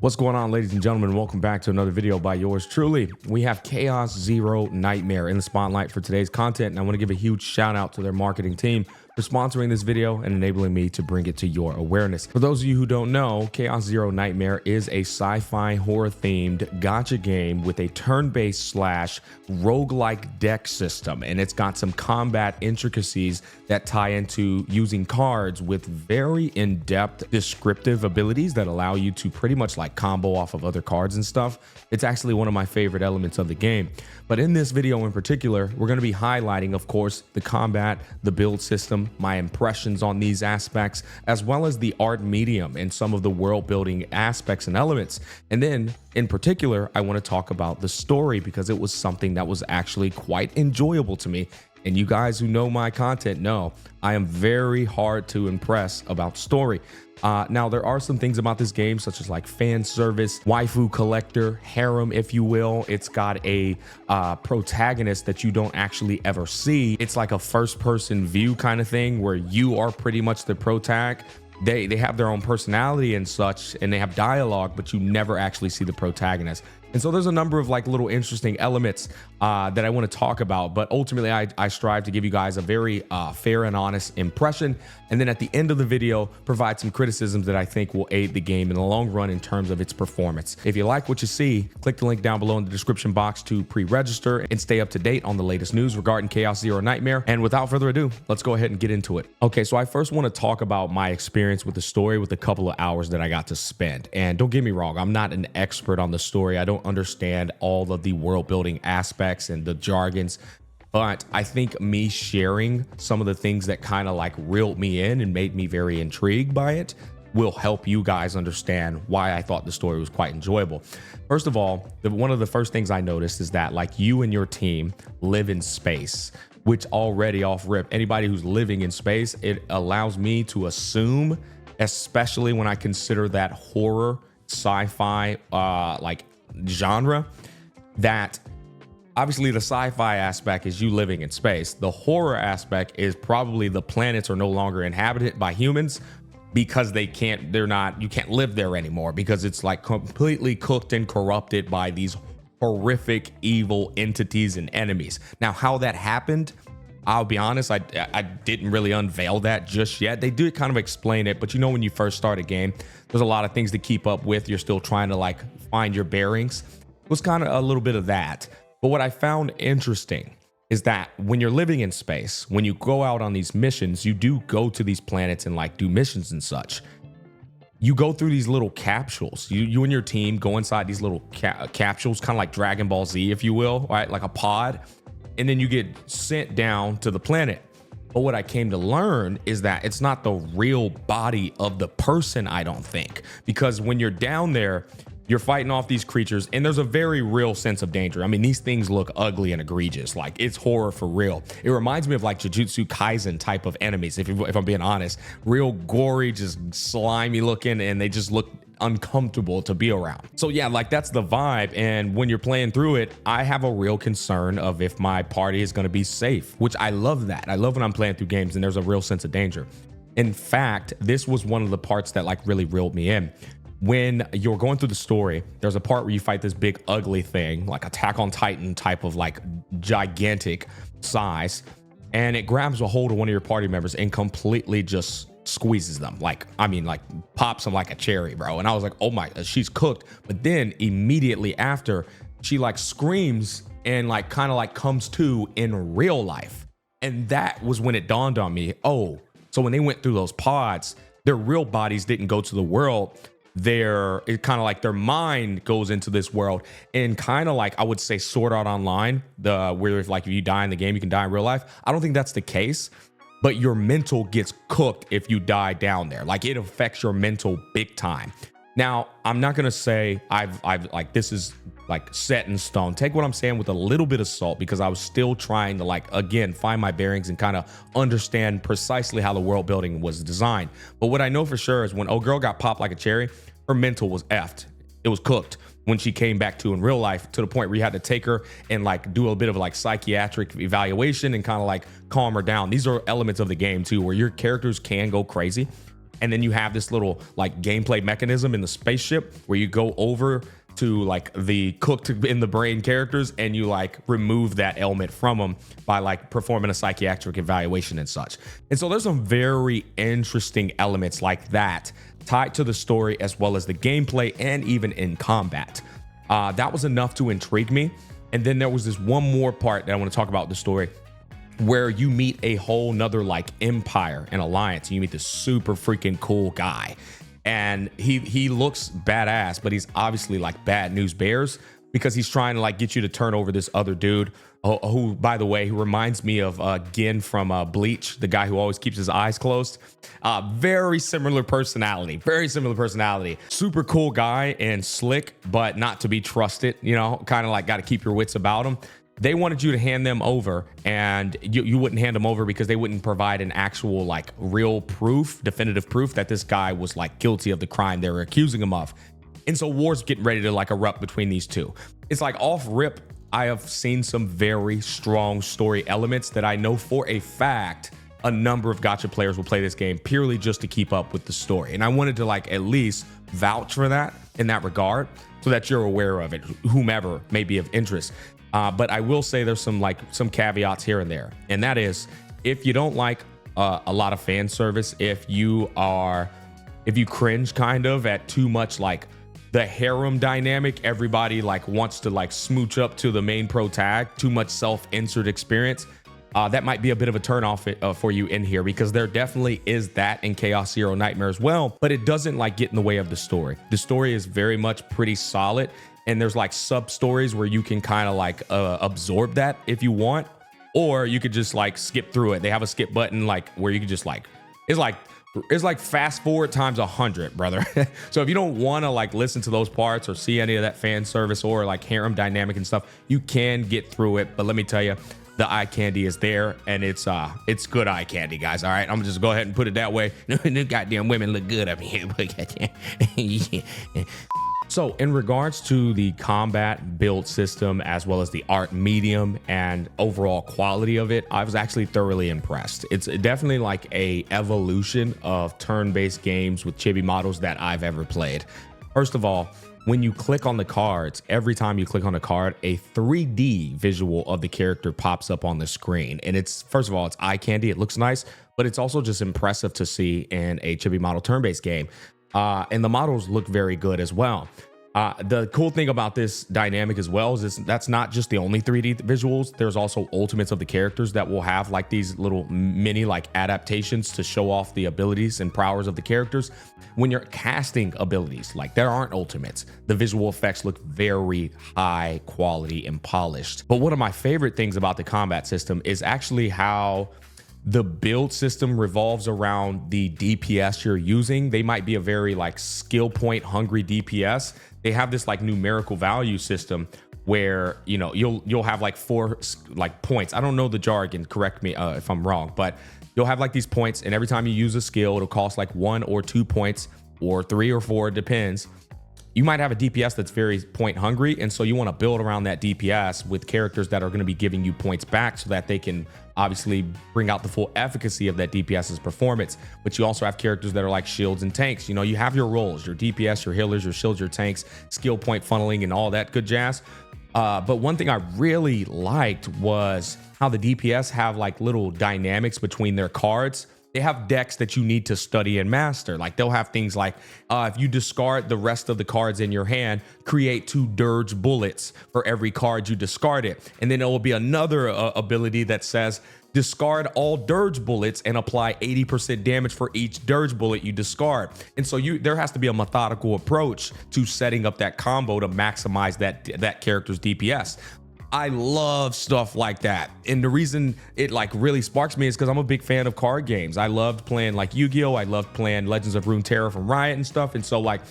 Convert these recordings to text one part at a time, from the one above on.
What's going on, ladies and gentlemen? Welcome back to another video by yours truly. We have Chaos Zero Nightmare in the spotlight for today's content, and I want to give a huge shout out to their marketing team for sponsoring this video and enabling me to bring it to your awareness. For those of you who don't know, Chaos Zero Nightmare is a sci-fi horror themed gacha game with a turn-based slash roguelike deck system, and it's got some combat intricacies that tie into using cards with very in-depth descriptive abilities that allow you to pretty much like combo off of other cards and stuff. It's actually one of my favorite elements of the game. But in this video in particular, we're going to be highlighting, of course, the combat, the build system, my impressions on these aspects, as well as the art medium and some of the world building aspects and elements. And then in particular, I want to talk about the story because it was something that was actually quite enjoyable to me. And you guys who know my content know I am very hard to impress about story. Now, there are some things about this game, such as like fan service, waifu collector, harem, if you will. It's got a protagonist that you don't actually ever see. It's like a first person view kind of thing where you are pretty much the protag. They have their own personality and such, and they have dialogue, but you never actually see the protagonist. And so there's a number of like little interesting elements that I want to talk about, but ultimately I strive to give you guys a very fair and honest impression. And then at the end of the video, provide some criticisms that I think will aid the game in the long run in terms of its performance. If you like what you see, click the link down below in the description box to pre-register and stay up to date on the latest news regarding Chaos Zero Nightmare. And without further ado, let's go ahead and get into it. Okay, so I first want to talk about my experience with the story with a couple of hours that I got to spend. And don't get me wrong, I'm not an expert on the story. I don't understand all of the world building aspects and the jargons, but I think me sharing some of the things that kind of like reeled me in and made me very intrigued by it will help you guys understand why I thought the story was quite enjoyable. First of all, one of the first things I noticed is that like you and your team live in space, which already off rip, anybody who's living in space, it allows me to assume, especially when I consider that horror sci-fi like genre, that obviously the sci-fi aspect is you living in space. The horror aspect is probably the planets are no longer inhabited by humans because you can't live there anymore because it's like completely cooked and corrupted by these horrific evil entities and enemies. Now, how that happened, I'll be honest, I didn't really unveil that just yet. They do kind of explain it, but you know, when you first start a game, there's a lot of things to keep up with. You're still trying to like find your bearings. It was kind of a little bit of that. But what I found interesting is that when you're living in space, when you go out on these missions, you do go to these planets and like do missions and such. You go through these little capsules. You and your team go inside these little capsules, kind of like Dragon Ball Z, if you will, right? Like a pod. And then you get sent down to the planet. But what I came to learn is that it's not the real body of the person, I don't think. Because when you're down there, you're fighting off these creatures, and there's a very real sense of danger. I mean, these things look ugly and egregious. Like, it's horror for real. It reminds me of like Jujutsu Kaisen type of enemies, if I'm being honest. Real gory, just slimy looking, and they just look uncomfortable to be around. So yeah, like that's the vibe. And when you're playing through it, I have a real concern of if my party is going to be safe, which I love that. I love when I'm playing through games and there's a real sense of danger. In fact, this was one of the parts that like really reeled me in. When you're going through the story, there's a part where you fight this big ugly thing, like Attack on Titan type of like gigantic size, and it grabs a hold of one of your party members and completely just squeezes them. Like, I mean, like pops them like a cherry, bro. And I was like, oh my, she's cooked. But then immediately after, she like screams and like kind of like comes to in real life. And that was when it dawned on me, oh, so when they went through those pods, their real bodies didn't go to the world. It kind of like their mind goes into this world, and kind of like I would say Sword Art Online, where if like if you die in the game, you can die in real life. I don't think that's the case, but your mental gets cooked if you die down there. Like it affects your mental big time. Now, I'm not gonna say I've like this is like set in stone. Take what I'm saying with a little bit of salt, because I was still trying to like, again, find my bearings and kind of understand precisely how the world building was designed. But what I know for sure is when old girl got popped like a cherry, her mental was effed. It was cooked when she came back to in real life, to the point where you had to take her and like do a bit of like psychiatric evaluation and kind of like calm her down. These are elements of the game too, where your characters can go crazy. And then you have this little like gameplay mechanism in the spaceship where you go over to like the cooked in the brain characters and you like remove that element from them by like performing a psychiatric evaluation and such. And so there's some very interesting elements like that tied to the story as well as the gameplay and even in combat. That was enough to intrigue me. And then there was this one more part that I want to talk about the story where you meet a whole nother like empire and alliance. You meet this super freaking cool guy. And he looks badass, but he's obviously like bad news bears because he's trying to like get you to turn over this other dude who, by the way, who reminds me of Gin from Bleach, the guy who always keeps his eyes closed. Very similar personality, super cool guy and slick, but not to be trusted, you know, kind of like got to keep your wits about him. They wanted you to hand them over, and you wouldn't hand them over because they wouldn't provide an actual like real proof, definitive proof that this guy was like guilty of the crime they were accusing him of. And so war's getting ready to like erupt between these two. It's like off rip, I have seen some very strong story elements that I know for a fact a number of gacha players will play this game purely just to keep up with the story. And I wanted to like at least vouch for that in that regard so that you're aware of it, whomever may be of interest. But I will say there's some caveats here and there. And that is, if you don't like a lot of fan service, if you cringe kind of at too much like the harem dynamic, everybody like wants to like smooch up to the main pro tag, too much self-insert experience, that might be a bit of a turnoff for you in here, because there definitely is that in Chaos Zero Nightmare as well, but it doesn't like get in the way of the story. The story is very much pretty solid. And there's like sub stories where you can kind of like absorb that if you want, or you could just like skip through it. They have a skip button like where you can just like, it's like fast forward times 100, brother. So if you don't want to like listen to those parts or see any of that fan service or like harem dynamic and stuff, you can get through it. But let me tell you, the eye candy is there, and it's good eye candy, guys. All right, I'm gonna just go ahead and put it that way. The goddamn women look good up here. So in regards to the combat build system, as well as the art medium and overall quality of it, I was actually thoroughly impressed. It's definitely like a evolution of turn-based games with chibi models that I've ever played. First of all, when you click on the cards, every time you click on a card, a 3D visual of the character pops up on the screen. And it's, first of all, it's eye candy. It looks nice, but it's also just impressive to see in a chibi model turn-based game. And the models look very good as well. The cool thing about this dynamic as well is that's not just the only 3D visuals. There's also ultimates of the characters that will have like these little mini like adaptations to show off the abilities and prowess of the characters. When you're casting abilities, like there aren't ultimates, the visual effects look very high quality and polished. But one of my favorite things about the combat system is actually how the build system revolves around the DPS you're using. They might be a very like skill point hungry DPS. They have this like numerical value system where, you know, you'll have like 4 like points. I don't know the jargon, correct me if I'm wrong, but you'll have like these points, and every time you use a skill, it'll cost like 1 or 2 points or 3 or 4, depends. You might have a DPS that's very point hungry, and so you want to build around that DPS with characters that are going to be giving you points back so that they can obviously bring out the full efficacy of that DPS's performance. But you also have characters that are like shields and tanks. You know, you have your roles, your DPS, your healers, your shields, your tanks, skill point funneling, and all that good jazz. But one thing I really liked was how the DPS have like little dynamics between their cards. They have decks that you need to study and master. Like they'll have things like, if you discard the rest of the cards in your hand, create 2 dirge bullets for every card you discarded. And then there will be another ability that says, discard all dirge bullets and apply 80% damage for each dirge bullet you discard. And so there has to be a methodical approach to setting up that combo to maximize that character's DPS. I love stuff like that. And the reason it like really sparks me is because I'm a big fan of card games. I loved playing like Yu-Gi-Oh! I loved playing Legends of Runeterra from Riot and stuff. And so like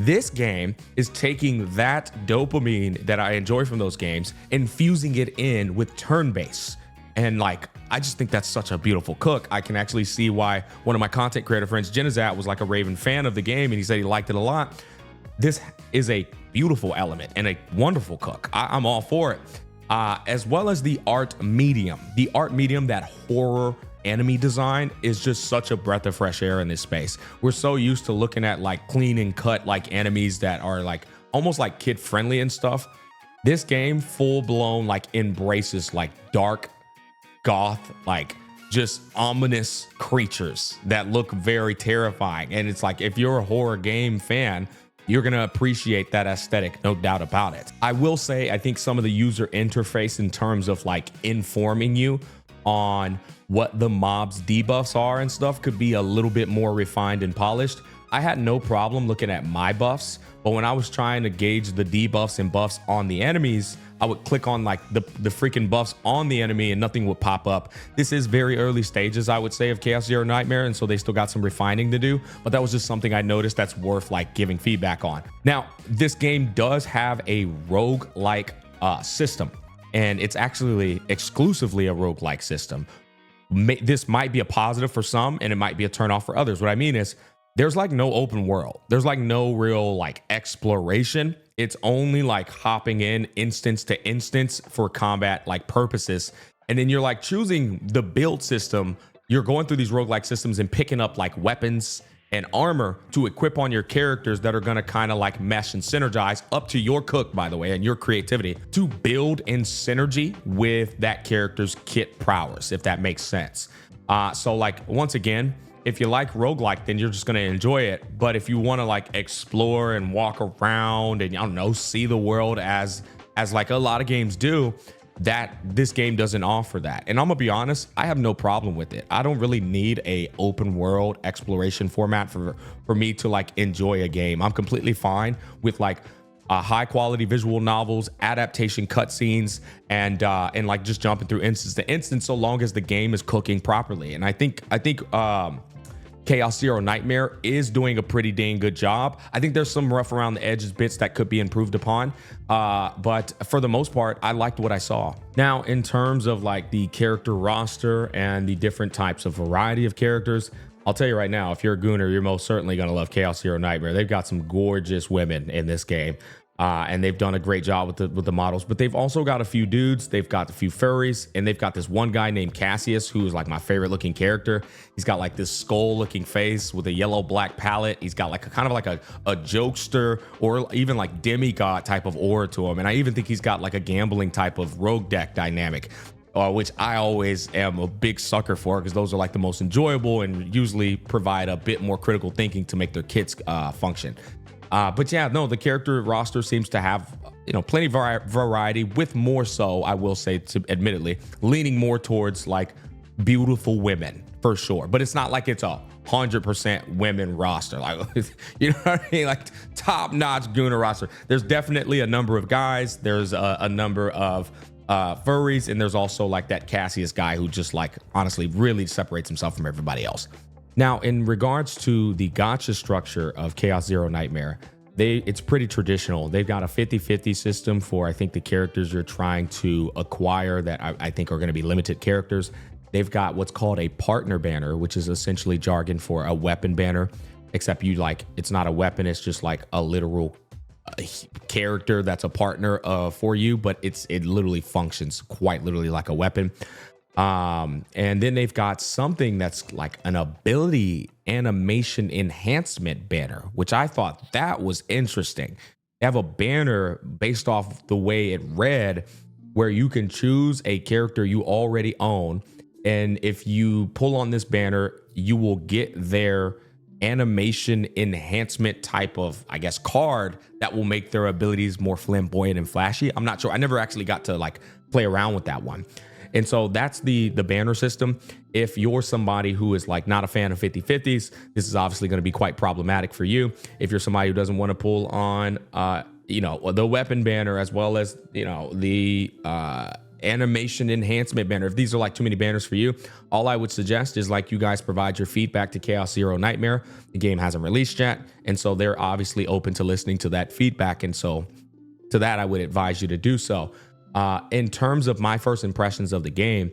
this game is taking that dopamine that I enjoy from those games and fusing it in with turn-based. And like, I just think that's such a beautiful cook. I can actually see why one of my content creator friends, Genizat, was like a raving fan of the game, and he said he liked it a lot. This is a beautiful element and a wonderful cook. I'm all for it. As well as the art medium that horror enemy design is just such a breath of fresh air in this space. We're so used to looking at like clean and cut like enemies that are like almost like kid friendly and stuff. This game full blown like embraces like dark goth, like just ominous creatures that look very terrifying. And it's like, if you're a horror game fan, you're going to appreciate that aesthetic, no doubt about it. I will say, I think some of the user interface in terms of like informing you on what the mobs debuffs are and stuff could be a little bit more refined and polished. I had no problem looking at my buffs, but when I was trying to gauge the debuffs and buffs on the enemies, I would click on like the freaking buffs on the enemy and nothing would pop up. This is very early stages, I would say, of Chaos Zero Nightmare, and so they still got some refining to do, but that was just something I noticed that's worth like giving feedback on. Now, this game does have a roguelike system, and it's actually exclusively a roguelike system. This might be a positive for some, and it might be a turnoff for others. What I mean is, there's like no open world. There's like no real like exploration. It's only like hopping in instance to instance for combat like purposes. And then you're like choosing the build system. You're going through these roguelike systems and picking up like weapons and armor to equip on your characters that are going to kind of like mesh and synergize, up to your cook, by the way, and your creativity to build in synergy with that character's kit prowess, if that makes sense. So like, once again, if you like roguelike, then you're just going to enjoy it. But if you want to like explore and walk around and, I don't know, see the world as like a lot of games do, that this game doesn't offer that. And I'm gonna be honest, I have no problem with it. I don't really need a open world exploration format for me to like enjoy a game. I'm completely fine with like high quality visual novels, adaptation cutscenes, and like just jumping through instance to instance, so long as the game is cooking properly. And I think Chaos Zero Nightmare is doing a pretty dang good job. I think there's some rough around the edges bits that could be improved upon, but for the most part, I liked what I saw. Now, in terms of like the character roster and the different types of variety of characters, I'll tell you right now, if you're a gooner, you're most certainly going to love Chaos Zero Nightmare. They've got some gorgeous women in this game. And they've done a great job with the models, but they've also got a few dudes. They've got a few furries, and they've got this one guy named Cassius, who is like my favorite looking character. He's got like this skull looking face with a yellow black palette. He's got like a kind of like a jokester or even like demigod type of aura to him. And I even think he's got like a gambling type of rogue deck dynamic, which I always am a big sucker for, because those are like the most enjoyable and usually provide a bit more critical thinking to make their kits function. But yeah, no, the character roster seems to have, you know, plenty of variety, with more so, I will say, admittedly, leaning more towards like beautiful women for sure. But it's not like it's a 100% women roster, like, you know what I mean? Like top-notch Gooner roster. There's definitely a number of guys. There's a number of furries, and there's also like that Cassius guy who just like honestly really separates himself from everybody else. Now, in regards to the gacha structure of Chaos Zero Nightmare, it's pretty traditional. They've got a 50-50 system for, I think, the characters you're trying to acquire that I think are going to be limited characters. They've got what's called a partner banner, which is essentially jargon for a weapon banner, except it's not a weapon. It's just like a literal character that's a partner for you, but it literally functions quite literally like a weapon. And then they've got something that's like an ability animation enhancement banner, which I thought that was interesting. They have a banner based off the way it read, where you can choose a character you already own, and if you pull on this banner, you will get their animation enhancement type of, I guess, card that will make their abilities more flamboyant and flashy. I'm not sure. I never actually got to like play around with that one. And so that's the banner system. If you're somebody who is like not a fan of 50-50s, this is obviously going to be quite problematic for you. If you're somebody who doesn't want to pull on, the weapon banner, as well as, the animation enhancement banner, if these are like too many banners for you, all I would suggest is like you guys provide your feedback to Chaos Zero Nightmare. The game hasn't released yet, and so they're obviously open to listening to that feedback. And so to that, I would advise you to do so. In terms of my first impressions of the game,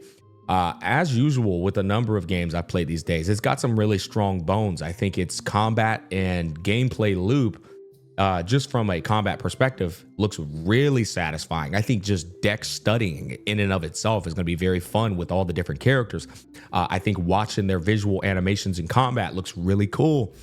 as usual with a number of games I've played these days, it's got some really strong bones. I think its combat and gameplay loop just from a combat perspective, looks really satisfying. I think just deck studying in and of itself is going to be very fun with all the different characters. I think watching their visual animations in combat looks really cool.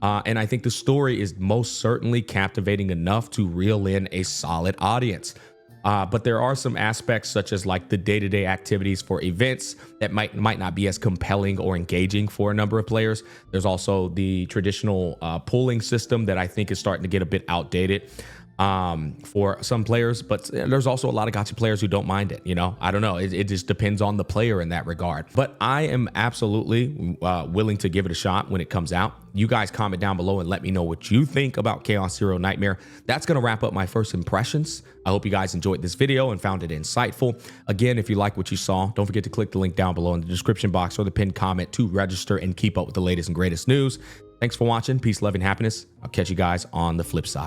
And I think the story is most certainly captivating enough to reel in a solid audience. But there are some aspects such as like the day-to-day activities for events that might not be as compelling or engaging for a number of players. There's also the traditional pooling system that I think is starting to get a bit outdated for some players, but there's also a lot of gacha players who don't mind it. You know, I don't know. It just depends on the player in that regard. But I am absolutely willing to give it a shot when it comes out. You guys comment down below and let me know what you think about Chaos Zero Nightmare. That's going to wrap up my first impressions. I hope you guys enjoyed this video and found it insightful. Again, if you like what you saw, don't forget to click the link down below in the description box or the pinned comment to register and keep up with the latest and greatest news. Thanks for watching. Peace, love, and happiness. I'll catch you guys on the flip side.